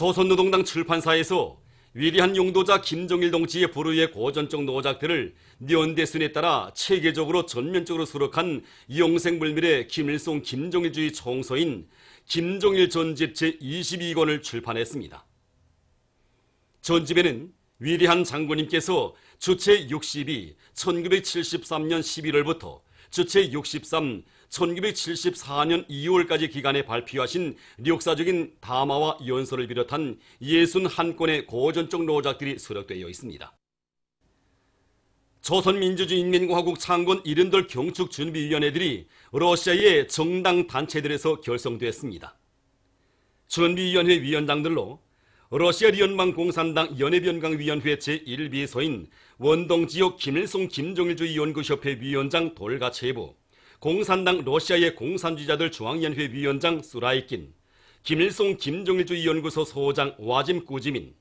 조선노동당 출판사에서 위대한 용도자 김정일 동지의 불후의 고전적 노작들을 연대순에 따라 체계적으로 전면적으로 수록한 영생불멸의 김일성 김정일주의 총서인 김정일 전집 제22권을 출판했습니다. 전집에는 위대한 장군님께서 주체 62, 1973년 11월부터 주체 63, 1974년 2월까지 기간에 발표하신 역사적인 담화와 연설을 비롯한 61건의 고전적 노작들이 수록되어 있습니다. 조선민주주의인민공화국 창건 70돌 경축준비위원회들이 러시아의 정당 단체들에서 결성됐습니다. 준비위원회 위원장들로 러시아 연방공산당 연합연강위원회 제1비서인 원동지역 김일성 김정일주의 연구협회 위원장 돌가체부, 공산당 러시아의 공산주의자들 중앙위원회 위원장 수라이킨, 김일성 김정일주의 연구소 소장 와짐 꾸지민,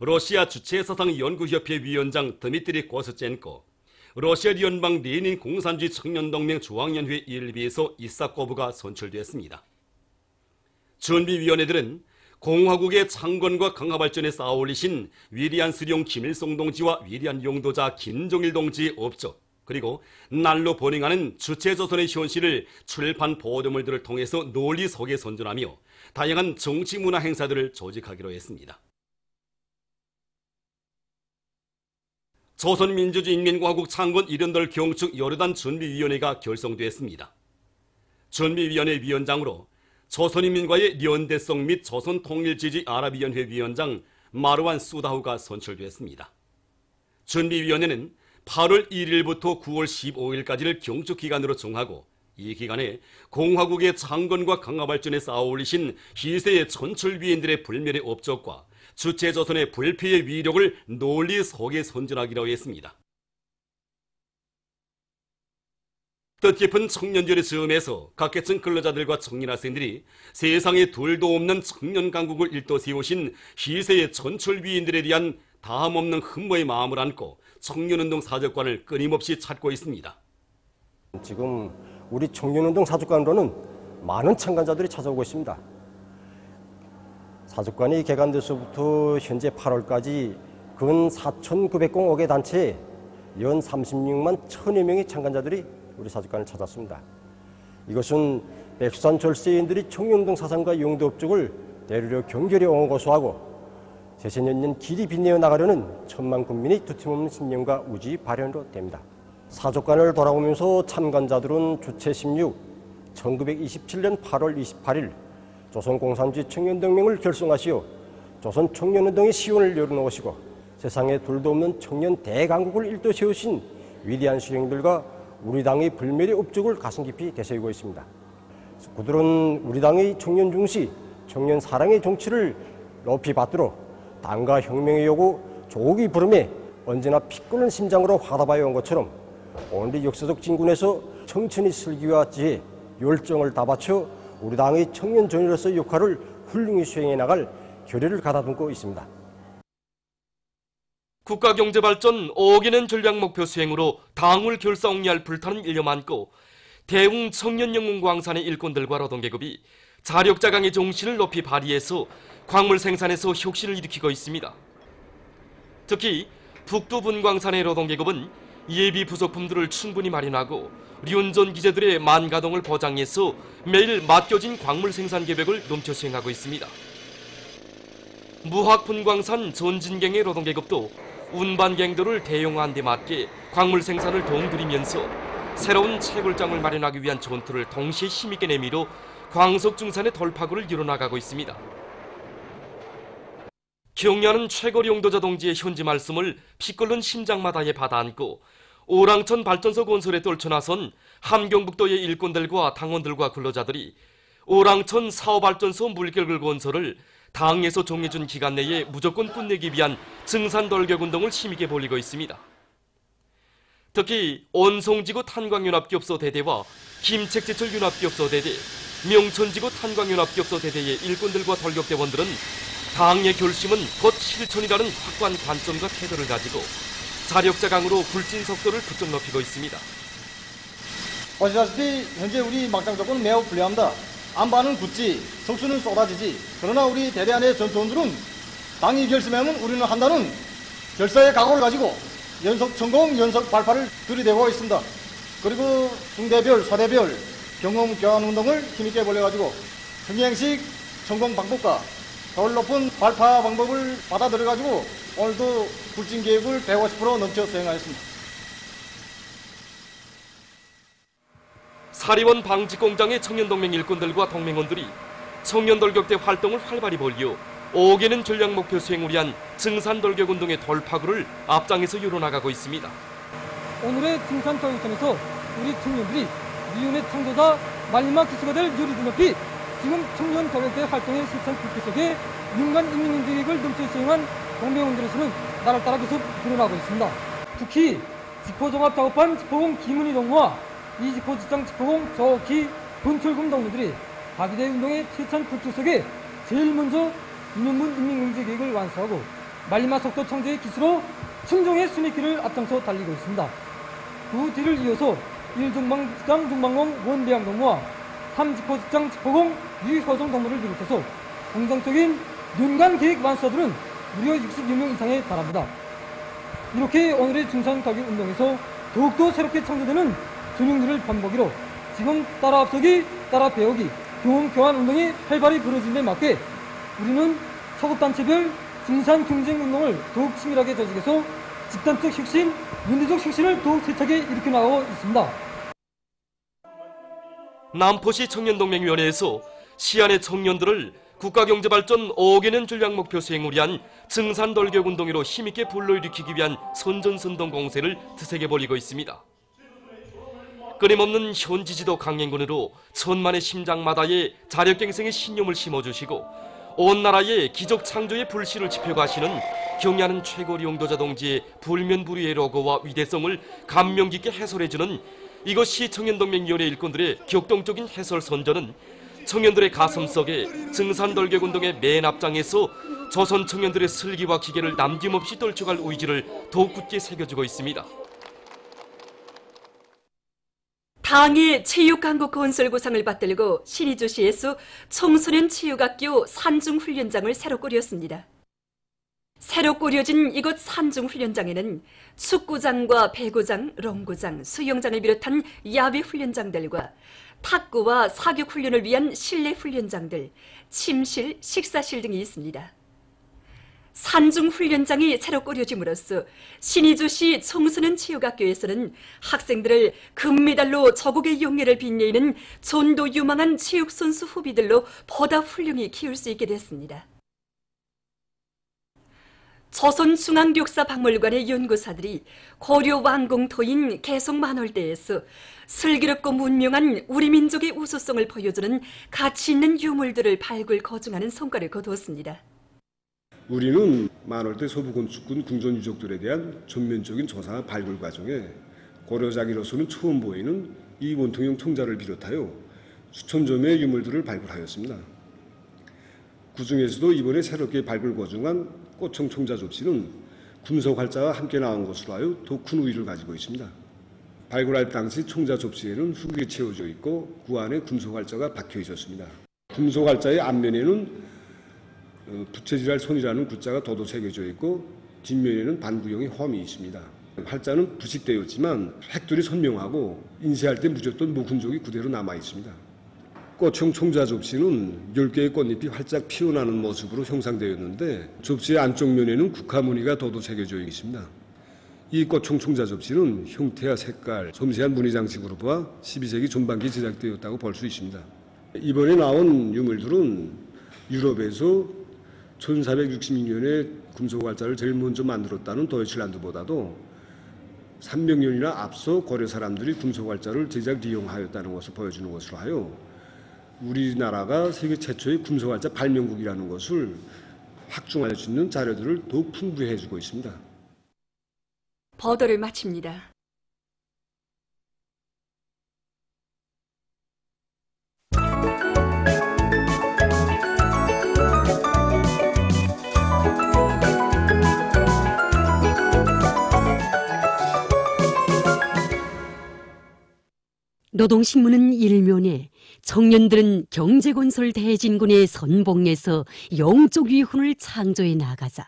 러시아 주체사상연구협회 위원장 드미트리 고스첸코, 러시아 연방 레닌 공산주의 청년동맹 중앙위원회 1비서 이사코브가 선출됐습니다. 준비위원회들은 공화국의 창건과 강화발전에 쌓아올리신 위대한 수령 김일성 동지와 위대한 용도자 김정일 동지의 업적, 그리고 날로 번영하는 주체조선의 현실을 출판 보도물들을 통해서 널리 소개 선전하며 다양한 정치문화 행사들을 조직하기로 했습니다. 조선민주주의인민공화국 창건 70돌 경축 여러단 준비위원회가 결성됐습니다. 준비위원회 위원장으로 조선인민과의 연대성 및 조선통일지지 아랍위원회 위원장 마르완 수다후가 선출됐습니다. 준비위원회는 8월 1일부터 9월 15일까지를 경축기간으로 정하고 이 기간에 공화국의 창건과 강화발전에 쌓아올리신 희세의 천출위인들의 불멸의 업적과 주체조선의 불패의 위력을 널리 소개 선전하기로 했습니다. 뜻깊은 청년절의 즈음에서 각 계층 근로자들과 청년학생들이 세상에 둘도 없는 청년 강국을 일떠 세우신 희세의 전철위인들에 대한 다함없는 흠모의 마음을 안고 청년운동 사적관을 끊임없이 찾고 있습니다. 지금 우리 청년운동 사적관으로는 많은 참가자들이 찾아오고 있습니다. 사적관이 개관돼서부터 현재 8월까지 근 4,900공억의 단체에 연 36만 1,000여 명의 참가자들이 우리 사적관을 찾았습니다. 이것은 백수산 절세인들이 청년운동 사상과 용도 업적을 대리로 경결히 옹호고소하고 새천년 길이 빛내어 나가려는 천만 국민의 두팀없는 신념과 우지 발현으로 됩니다. 사적관을 돌아오면서 참관자들은 주체 16, 1927년 8월 28일 조선공산주의 청년동맹을 결성하시어 조선 청년운동의 시원을 열어놓으시고 세상에 둘도 없는 청년 대강국을 일떠 세우신 위대한 수령들과 우리 당의 불멸의 업적을 가슴 깊이 되새기고 있습니다. 그들은 우리 당의 청년 중시, 청년 사랑의 정치를 높이 받들어 당과 혁명의 요구, 조국의 부름에 언제나 피 끓는 심장으로 화답하여 온 것처럼 오늘의 역사적 진군에서 청춘의 슬기와 지혜, 열정을 다 바쳐 우리 당의 청년 전열로서의 역할을 훌륭히 수행해 나갈 결의를 가다듬고 있습니다. 국가경제발전 5억엔의 전략목표 수행으로 당을 결사옹리할 불타는 일념 안고 대웅 청년영웅광산의 일꾼들과 노동계급이 자력자강의 정신을 높이 발휘해서 광물 생산에서 혁신을 일으키고 있습니다. 특히 북두분광산의 노동계급은 예비 부속품들을 충분히 마련하고 륜전 기재들의 만가동을 보장해서 매일 맡겨진 광물 생산 계획을 넘쳐 수행하고 있습니다. 무학분광산 전진경의 노동계급도 운반갱도를 대용화한 데 맞게 광물 생산을 동들이면서 새로운 채굴장을 마련하기 위한 전투를 동시에 힘있게 내밀어 광석중산의 돌파구를 이뤄나가고 있습니다. 경야는 최고리 용도자 동지의 현지 말씀을 피 끓는 심장마다에 받아안고 오랑천 발전소 건설에 떨쳐나선 함경북도의 일꾼들과 당원들과 근로자들이 오랑천 사업발전소 물결글 건설을 당에서 정해준 기간 내에 무조건 끝내기 위한 증산돌격운동을 힘있게 벌이고 있습니다. 특히 온송지구 탄광연합기업소 대대와 김책제철연합기업소 대대, 명천지구 탄광연합기업소 대대의 일꾼들과 돌격대원들은 당의 결심은 곧 실천이라는 확고한 관점과 태도를 가지고 자력자강으로 굴진 속도를 부쩍 높이고 있습니다. 보시다시피 현재 우리 막장 조건은 매우 불리합니다. 안반은 굳지, 석수는 쏟아지지. 그러나 우리 대대안의 전투원들은 당이 결심하면 우리는 한다는 결사의 각오를 가지고 연속 성공, 연속 발파를 들이대고 있습니다. 그리고 중대별, 사대별 경험 교환 운동을 힘있게 벌여가지고 흥행식 성공 방법과 덜 높은 발파 방법을 받아들여가지고 오늘도 굴진 계획을 150% 넘쳐 수행하였습니다. 사리원 방직공장의 청년동맹 일꾼들과 동맹원들이 청년돌격대 활동을 활발히 벌여 5개는 전략 목표 수행을 위한 증산돌격운동의 돌파구를 앞장에서 이뤄나가고 있습니다. 오늘의 증산돌격전에서 우리 청년들이 미운의 창조자 말리마 기수가 될 요리도 높이 지금 청년돌격대 활동의 실천 국기 속에 민간 인민행정계획을 넘쳐 수행한 동맹원들에서는 나를 따라 계속 늘어나고 있습니다. 특히 지포종합작업반 지포공 김은희 동무와 이지포직장 지포공 저기 본철금 동무들이 박이대 운동의 실천 국기 속에 제일 먼저 유명문 인민경제계획을 완수하고 말리마 속도 창조의 기수로 충정의 순위길을 앞장서 달리고 있습니다. 그 뒤를 이어서 1중방직장 중방공 원대양 동무와 3지포직장 지포공 유효정 동무를 비롯해서 공정적인 연간 계획 완수자들은 무려 60여 이상에 달합니다. 이렇게 오늘의 중산가격 운동에서 더욱더 새롭게 창조되는 전형들을 번복이로 지금 따라 앞서기, 따라 배우기, 경험 교환 운동이 활발히 벌어진 데 맞게 우리는 소급단체별 중산 경쟁 운동을 더욱 치밀하게 조직해서 집단적 혁신, 문제적 혁신을 더욱 세차게 일으켜 나가고 있습니다. 남포시 청년동맹위원회에서 시안의 청년들을 국가경제발전 5개년 전략목표 수행을 위한 증산돌격운동으로 힘있게 불러일으키기 위한 선전선동 공세를 드세게 벌이고 있습니다. 끊임없는 현지지도 강행군으로 천만의 심장마다에 자력갱생의 신념을 심어주시고 온 나라의 기적 창조의 불씨를 지펴가시는 경의하는 최고리 용도자 동지의 불면불위의 로고와 위대성을 감명 깊게 해설해주는 이것이 청년동맹위원회 일꾼들의 격동적인 해설 선전은 청년들의 가슴속에 증산돌격운동의 맨 앞장에서 조선 청년들의 슬기와 기계를 남김없이 떨쳐갈 의지를 더욱 굳게 새겨주고 있습니다. 당의 체육강국 건설구상을 받들고 신의주시에서 청소년 체육학교 산중훈련장을 새로 꾸렸습니다. 새로 꾸려진 이곳 산중훈련장에는 축구장과 배구장, 롱구장, 수영장을 비롯한 야외 훈련장들과 탁구와 사격훈련을 위한 실내 훈련장들, 침실, 식사실 등이 있습니다. 산중훈련장이 새로 꾸려짐으로써 신의주시 청소년 체육학교에서는 학생들을 금메달로 저국의 영예를 빛내는 전도 유망한 체육선수 후비들로 보다 훌륭히 키울 수 있게 됐습니다. 조선중앙역사박물관의 연구사들이 고려 왕궁토인 개성만월대에서 슬기롭고 문명한 우리 민족의 우수성을 보여주는 가치 있는 유물들을 발굴 거중하는 성과를 거두었습니다. 우리는 만월대 서부건축군 궁전 유적들에 대한 전면적인 조사 발굴 과정에 고려장이로서는 처음 보이는 이 원통형 청자를 비롯하여 수천 점의 유물들을 발굴하였습니다. 그중에서도 이번에 새롭게 발굴 거중한 꽃청 청자 접시는 금속 활자와 함께 나온 것으로 하여 더 큰 우위를 가지고 있습니다. 발굴할 당시 청자 접시에는 흙이 채워져 있고 그 안에 금속 활자가 박혀 있었습니다. 금속 활자의 앞면에는 부채질할 손이라는 구자가 도도 새겨져 있고 뒷면에는 반구형의 홈이 있습니다. 활자는 부식되었지만 획돌이 선명하고 인쇄할 때 묻었던 목 흔적이 그대로 남아 있습니다. 꽃형 청자 접시는 10개의 꽃잎이 활짝 피어나는 모습으로 형상되었는데 접시의 안쪽 면에는 국화무늬가 도도 새겨져 있습니다. 이 꽃형 청자 접시는 형태와 색깔, 섬세한 무늬 장식으로 보아 12세기 전반기 제작되었다고 볼 수 있습니다. 이번에 나온 유물들은 유럽에서 1466년에 금속 활자를 제일 먼저 만들었다는 도이칠란드보다도 300년이나 앞서 고려 사람들이 금속 활자를 제작 이용하였다는 것을 보여주는 것으로 하여 우리나라가 세계 최초의 금속 활자 발명국이라는 것을 확증할 수 있는 자료들을 더욱 풍부히 해주고 있습니다. 보도를 마칩니다. 노동신문은 일면에 청년들은 경제건설 대진군의 선봉에서 영적 위훈을 창조해 나가자,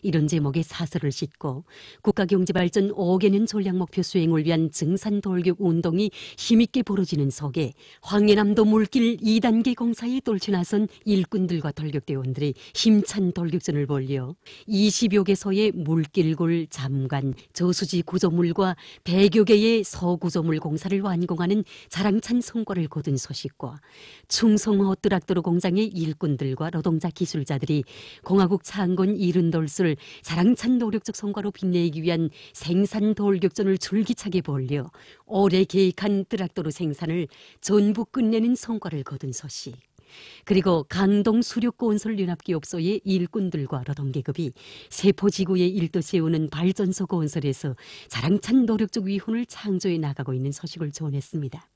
이런 제목의 사설을 싣고 국가경제발전 5개년 전략목표 수행을 위한 증산돌격 운동이 힘있게 벌어지는 속에 황해남도 물길 2단계 공사에 떨쳐나선 일꾼들과 돌격대원들이 힘찬 돌격전을 벌여 20여 개소의 물길골 잠관, 저수지 구조물과 100여 개의 서구조물 공사를 완공하는 자랑찬 성과를 거둔 소식과 충성호 뜨락도로 공장의 일꾼들과 노동자 기술자들이 공화국 창건 70돌 자랑찬 노력적 성과로 빛내기 위한 생산 돌격전을 줄기차게 벌려 오래 계획한 뜨락도로 생산을 전부 끝내는 성과를 거둔 소식. 그리고 강동 수력건설연합기업소의 일꾼들과 노동계급이 세포지구에 일도 세우는 발전소 건설에서 자랑찬 노력적 위훈을 창조해 나가고 있는 소식을 전했습니다.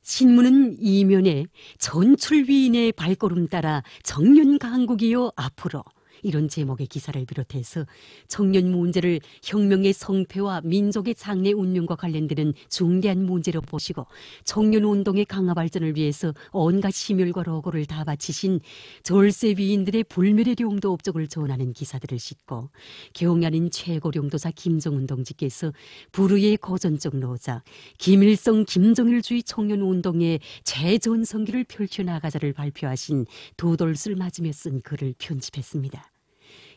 신문은 이면에 전출위인의 발걸음 따라 청년강국이요 앞으로, 이런 제목의 기사를 비롯해서 청년 문제를 혁명의 성패와 민족의 장래 운명과 관련되는 중대한 문제로 보시고 청년운동의 강화 발전을 위해서 온갖 심혈과 로고를 다 바치신 절세위인들의 불멸의 용도 업적을 전하는 기사들을 싣고 경야는 최고령도사 김정은 동지께서 불의의 고전적 노자, 김일성 김정일주의 청년운동의 최전성기를 펼쳐나가자를 발표하신 두 돌술 맞으며 쓴 글을 편집했습니다.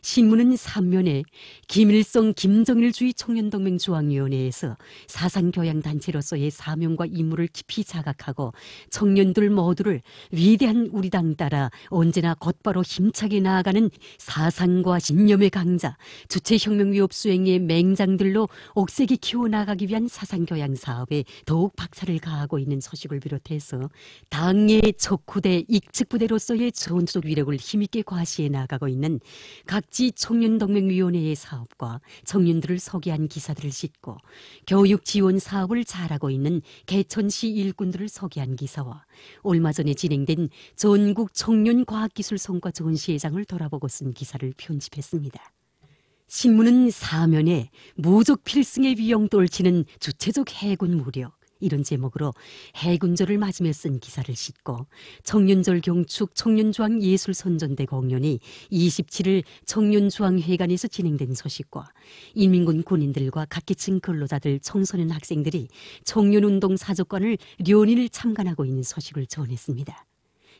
신문은 3면에 김일성 김정일주의 청년동맹 중앙위원회에서 사상교양단체로서의 사명과 임무를 깊이 자각하고 청년들 모두를 위대한 우리 당 따라 언제나 곧바로 힘차게 나아가는 사상과 신념의 강자, 주체혁명위협 수행의 맹장들로 옥색이 키워나가기 위한 사상교양 사업에 더욱 박차를 가하고 있는 소식을 비롯해서 당의 척후대 익측부대로서의 전투적 위력을 힘있게 과시해 나가고 있는 각지 청년동맹위원회의 사업과 청년들을 소개한 기사들을 싣고 교육 지원 사업을 잘하고 있는 개천시 일꾼들을 소개한 기사와 얼마 전에 진행된 전국 청년과학기술 성과 전시회장을 돌아보고 쓴 기사를 편집했습니다. 신문은 4면에 무적 필승의 위용 떨치는 주체적 해군 무력, 이런 제목으로 해군절을 맞으며 쓴 기사를 싣고 청년절 경축 청년중앙 예술선전대 공연이 27일 청년중앙회관에서 진행된 소식과 인민군 군인들과 각계층 근로자들 청소년 학생들이 청년운동 사족관을 련인을 참관하고 있는 소식을 전했습니다.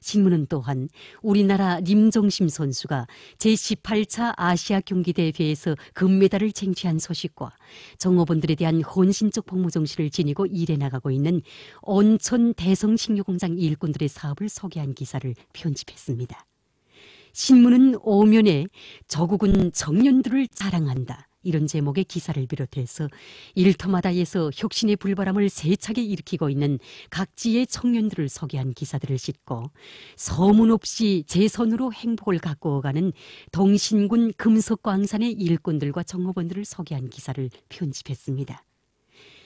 신문은 또한 우리나라 림정심 선수가 제18차 아시아 경기대회에서 금메달을 쟁취한 소식과 정업원들에 대한 헌신적 복무 정신을 지니고 일해 나가고 있는 온천 대성식료공장 일꾼들의 사업을 소개한 기사를 편집했습니다. 신문은 5면에 조국은 청년들을 자랑한다, 이런 제목의 기사를 비롯해서 일터마다에서 혁신의 불바람을 세차게 일으키고 있는 각지의 청년들을 소개한 기사들을 싣고 소문 없이 제 손으로 행복을 가꾸어가는 동신군 금석광산의 일꾼들과 정업원들을 소개한 기사를 편집했습니다.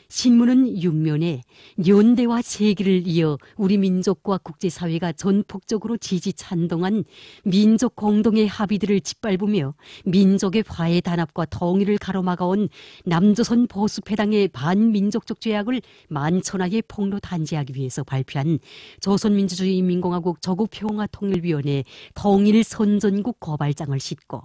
신문은 6면에 연대와 세기를 이어 우리 민족과 국제사회가 전폭적으로 지지 찬동한 민족 공동의 합의들을 짓밟으며 민족의 화해 단합과 통일을 가로막아온 남조선 보수패당의 반민족적 죄악을 만천하에 폭로 단죄하기 위해서 발표한 조선민주주의인민공화국 조국평화통일위원회 통일선전국 고발장을 싣고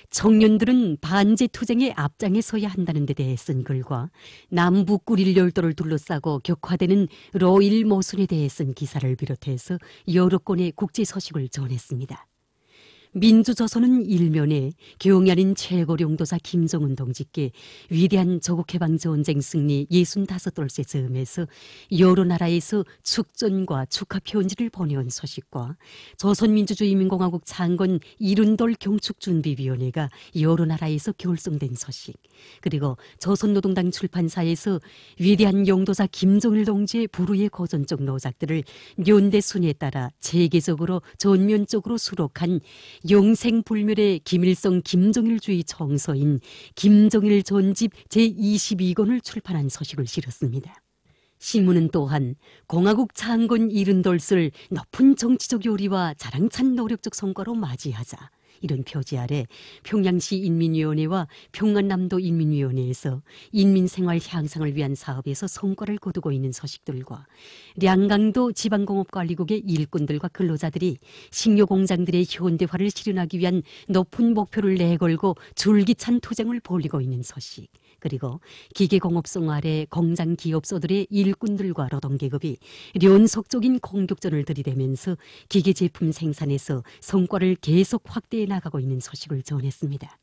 청년들은 반제투쟁의 앞장에 서야 한다는 데 대해 쓴 글과 남북 꿀일 열도를 둘러싸고 격화되는 로일 모순에 대해 쓴 기사를 비롯해서 여러 건의 국제 소식을 전했습니다. 민주조선은 1면에 경야린 최고령도사 김정은 동지께 위대한 조국해방전쟁 승리 65돌째 즈음에서 여러 나라에서 축전과 축하 편지를 보내온 소식과 조선민주주의인민공화국 창건 70돌 경축준비위원회가 여러 나라에서 결성된 소식, 그리고 조선노동당 출판사에서 위대한 용도사 김정일 동지의 불후의 고전적 노작들을 연대순위에 따라 체계적으로 전면적으로 수록한 영생불멸의 김일성 김정일주의 정서인 김정일 전집 제22권을 출판한 소식을 실었습니다. 신문은 또한 공화국 창건 70돌을 높은 정치적 요리와 자랑찬 노력적 성과로 맞이하자, 이런 표지 아래 평양시 인민위원회와 평안남도 인민위원회에서 인민생활 향상을 위한 사업에서 성과를 거두고 있는 서식들과 량강도 지방공업관리국의 일꾼들과 근로자들이 식료공장들의 현대화를 실현하기 위한 높은 목표를 내걸고 줄기찬 투쟁을 벌이고 있는 서식, 그리고 기계공업성 아래 공장 기업소들의 일꾼들과 노동계급이 연속적인 공격전을 들이대면서 기계 제품 생산에서 성과를 계속 확대해 나가고 있는 소식을 전했습니다.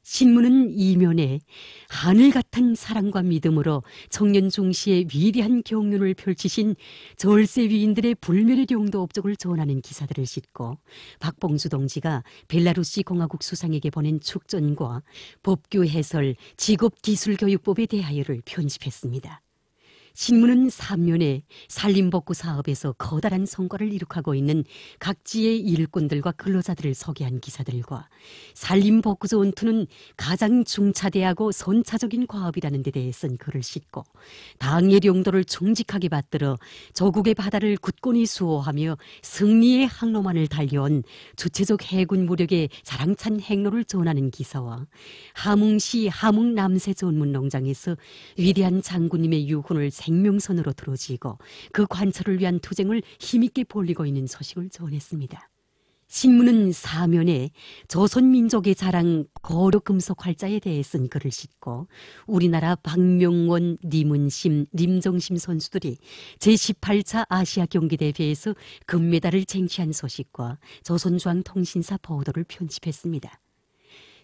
신문은 이면에 하늘 같은 사랑과 믿음으로 청년 중시의 위대한 경륜을 펼치신 절세 위인들의 불멸의 용도 업적을 전하는 기사들을 싣고 박봉주 동지가 벨라루시 공화국 수상에게 보낸 축전과 법규 해설 직업기술교육법에 대하여를 편집했습니다. 신문은 3면에 산림복구 사업에서 커다란 성과를 이룩하고 있는 각지의 일꾼들과 근로자들을 소개한 기사들과 산림복구조 원투는 가장 중차대하고 선차적인 과업이라는 데 대해 쓴 글을 싣고 당의 용도를 충직하게 받들어 조국의 바다를 굳건히 수호하며 승리의 항로만을 달려온 주체적 해군 무력의 자랑찬 행로를 전하는 기사와 함흥시 함흥 남새 전문 농장에서 위대한 장군님의 유훈을 생명선으로 들어지고 그 관철을 위한 투쟁을 힘있게 벌이고 있는 소식을 전했습니다. 신문은 4면에 조선민족의 자랑 거력금속 활자에 대해 쓴 글을 싣고 우리나라 박명원, 님은심, 림정심 선수들이 제18차 아시아 경기대회에서 금메달을 쟁취한 소식과 조선중앙통신사 보도를 편집했습니다.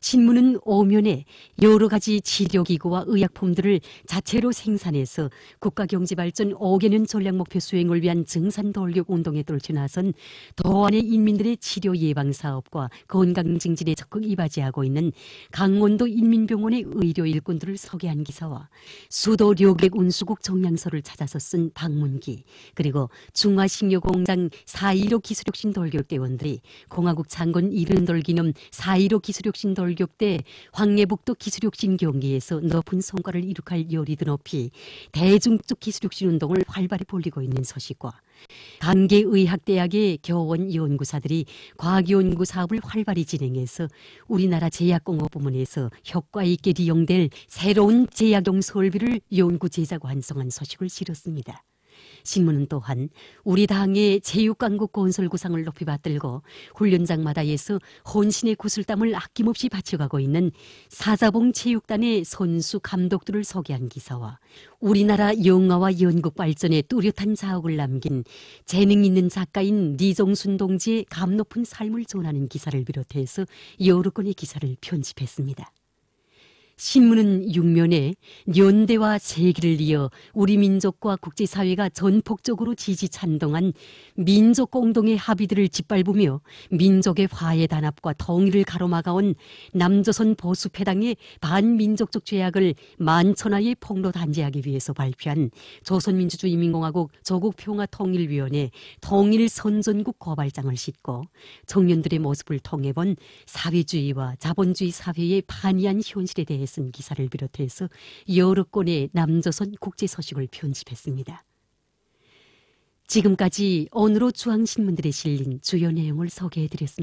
신문은 5면에 여러 가지 치료기구와 의약품들을 자체로 생산해서 국가경제발전 5개년 전략목표 수행을 위한 증산돌격 운동에 떨쳐나선 도안의 인민들의 치료 예방사업과 건강증진에 적극 이바지하고 있는 강원도 인민병원의 의료 일꾼들을 소개한 기사와 수도 료객 운수국 정량서를 찾아서 쓴 방문기, 그리고 중화식료공장 4.15 기술혁신 돌격대원들이 공화국 창건 70돌 기념 4.15 기술혁신 돌격 때 황해북도 기술혁신 경기에서 높은 성과를 이룩할 요리도 높이 대중적 기술혁신 운동을 활발히 벌이고 있는 소식과 단계의학대학의 교원 연구사들이 과학연구 사업을 활발히 진행해서 우리나라 제약공업 부문에서 효과 있게利用될 새로운 제약용 설비를 연구 제작 완성한 소식을 실었습니다. 신문은 또한 우리 당의 체육강국 건설 구상을 높이 받들고 훈련장마다에서 혼신의 구슬땀을 아낌없이 바쳐가고 있는 사자봉 체육단의 선수 감독들을 소개한 기사와 우리나라 영화와 연극 발전에 뚜렷한 자욱을 남긴 재능 있는 작가인 리정순 동지의 감 높은 삶을 전하는 기사를 비롯해서 여러 건의 기사를 편집했습니다. 신문은 6면에 연대와 세기를 이어 우리 민족과 국제사회가 전폭적으로 지지 찬동한 민족 공동의 합의들을 짓밟으며 민족의 화해 단합과 통일을 가로막아온 남조선 보수패당의 반민족적 죄악을 만천하에 폭로 단죄하기 위해서 발표한 조선민주주의인민공화국 조국평화통일위원회 통일선전국 고발장을 싣고 청년들의 모습을 통해 본 사회주의와 자본주의 사회의 반이한 현실에 대해 쓴 기사를 비롯해서 여러 건의 남조선 국제 소식을 편집했습니다. 지금까지 오늘로 중앙신문들에 실린 주요 내용을 소개해드렸습니다.